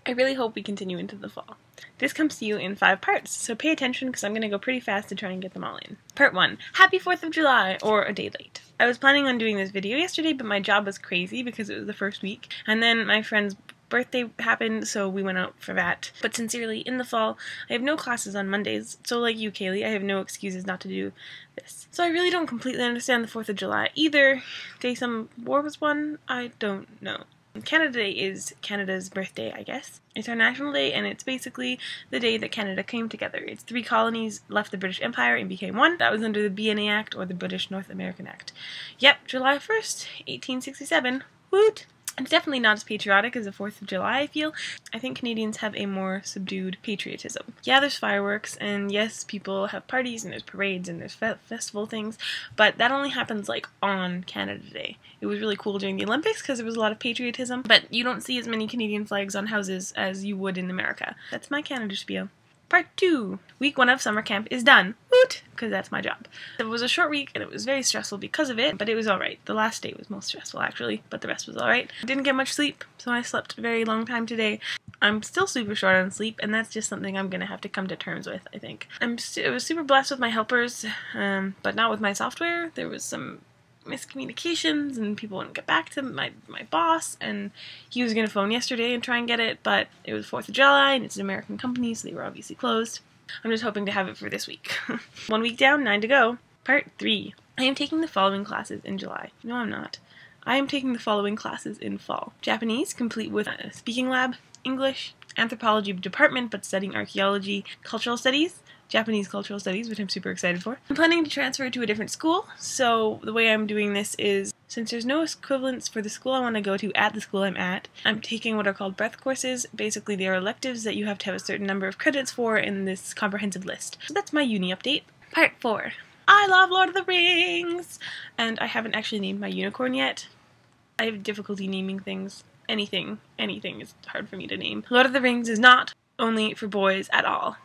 I really hope we continue into the fall. This comes to you in 5 parts, so pay attention because I'm going to go pretty fast to try and get them all in. Part 1. Happy 4th of July, or a day late. I was planning on doing this video yesterday, but my job was crazy because it was the first week, and then my friend's birthday happened, so we went out for that. But sincerely, in the fall, I have no classes on Mondays, so like you, Kaylee, I have no excuses not to do this. So I really don't completely understand the 4th of July either. Day some war was won? I don't know. Canada Day is Canada's birthday, I guess. It's our national day, and it's basically the day that Canada came together. Its 3 colonies left the British Empire and became one. That was under the BNA Act, or the British North American Act. Yep, July 1st, 1867. Woot! It's definitely not as patriotic as the 4th of July, I feel. I think Canadians have a more subdued patriotism. Yeah, there's fireworks, and yes, people have parties, and there's parades, and there's festival things, but that only happens, like, on Canada Day. It was really cool during the Olympics because there was a lot of patriotism, but you don't see as many Canadian flags on houses as you would in America. That's my Canada spiel. Part 2. Week 1 of summer camp is done. Woot! Because that's my job. It was a short week and it was very stressful because of it, but it was alright. The last day was most stressful actually, but the rest was alright. I didn't get much sleep, so I slept a very long time today. I'm still super short on sleep, and that's just something I'm gonna have to come to terms with, I think. I was super blessed with my helpers, but not with my software. There was some miscommunications and people wouldn't get back to my boss, and he was going to phone yesterday and try and get it, but it was 4th of July and it's an American company, so they were obviously closed. I'm just hoping to have it for this week. 1 week down, 9 to go. Part 3. I am taking the following classes in July. No, I'm not. I am taking the following classes in fall. Japanese, complete with a speaking lab. English, anthropology department, but studying archaeology, cultural studies. Japanese cultural studies, which I'm super excited for. I'm planning to transfer to a different school, so the way I'm doing this is, since there's no equivalence for the school I want to go to at the school I'm at, I'm taking what are called breadth courses. Basically, they are electives that you have to have a certain number of credits for in this comprehensive list. So that's my uni update. Part 4. I love Lord of the Rings! And I haven't actually named my unicorn yet. I have difficulty naming things. Anything is hard for me to name. Lord of the Rings is not only for boys at all.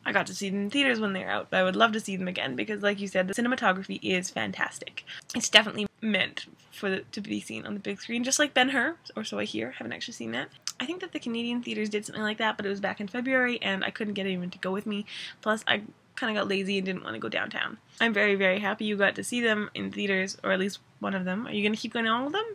I got to see them in theaters when they were out, but I would love to see them again because, like you said, the cinematography is fantastic. It's definitely meant to be seen on the big screen, just like Ben-Hur, or so I hear. Haven't actually seen that. I think that the Canadian theaters did something like that, but it was back in February, and I couldn't get anyone to go with me. Plus, I kind of got lazy and didn't want to go downtown. I'm very, very happy you got to see them in theaters, or at least one of them. Are you going to keep going to all of them?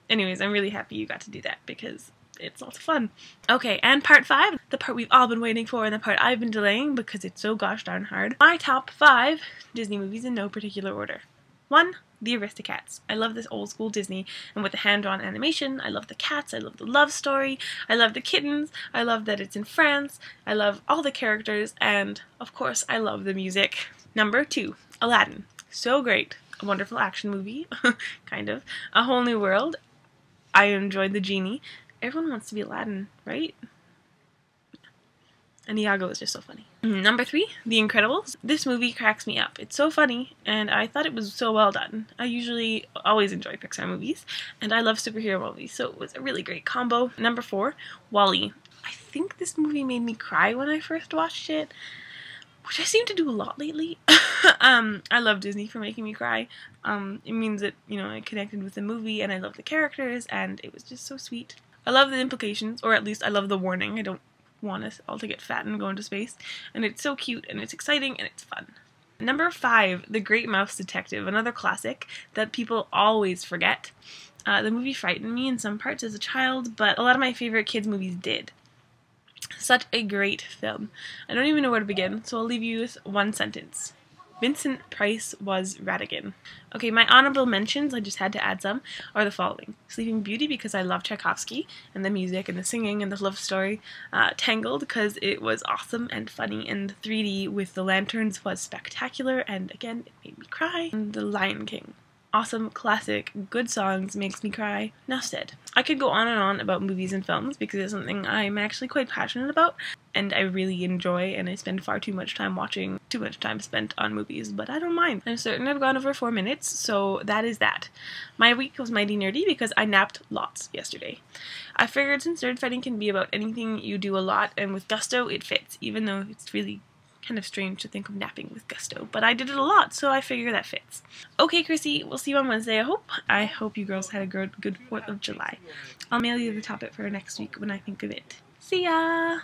Anyways, I'm really happy you got to do that because it's lots of fun. Okay, and part 5, the part we've all been waiting for and the part I've been delaying because it's so gosh darn hard. My top 5 Disney movies in no particular order. 1. The Aristocats. I love this old school Disney, and with the hand-drawn animation, I love the cats, I love the love story, I love the kittens, I love that it's in France, I love all the characters, and of course I love the music. Number 2. Aladdin. So great. A wonderful action movie, kind of. A Whole New World. I enjoyed the genie. Everyone wants to be Aladdin, right? And Iago is just so funny. Number 3, The Incredibles. This movie cracks me up. It's so funny, and I thought it was so well done. I usually always enjoy Pixar movies, and I love superhero movies, so it was a really great combo. Number 4, WALL-E. I think this movie made me cry when I first watched it, which I seem to do a lot lately. I love Disney for making me cry. It means that, you know, I connected with the movie, and I love the characters, and it was just so sweet. I love the implications, or at least I love the warning. I don't want us all to get fat and go into space. And it's so cute, and it's exciting, and it's fun. Number 5, The Great Mouse Detective, another classic that people always forget. The movie frightened me in some parts as a child, but a lot of my favorite kids' movies did. Such a great film. I don't even know where to begin, so I'll leave you with one sentence. Vincent Price was Ratigan. Okay, my honorable mentions, I just had to add some, are the following. Sleeping Beauty, because I love Tchaikovsky, and the music, and the singing, and the love story. Tangled, because it was awesome and funny, and the 3D with the lanterns was spectacular, and again, it made me cry. And The Lion King. Awesome, classic, good songs, makes me cry. Now said. I could go on and on about movies and films because it's something I'm actually quite passionate about and I really enjoy, and I spend far too much time watching, too much time spent on movies, but I don't mind. I'm certain I've gone over 4 minutes, so that is that. My week was mighty nerdy because I napped lots yesterday. I figured since nerd fighting can be about anything you do a lot, and with gusto it fits, even though it's really kind of strange to think of napping with gusto, but I did it a lot, so I figure that fits. Okay, Chrissy, we'll see you on Wednesday, I hope. I hope you girls had a good 4th of July. I'll mail you the topic for next week when I think of it. See ya!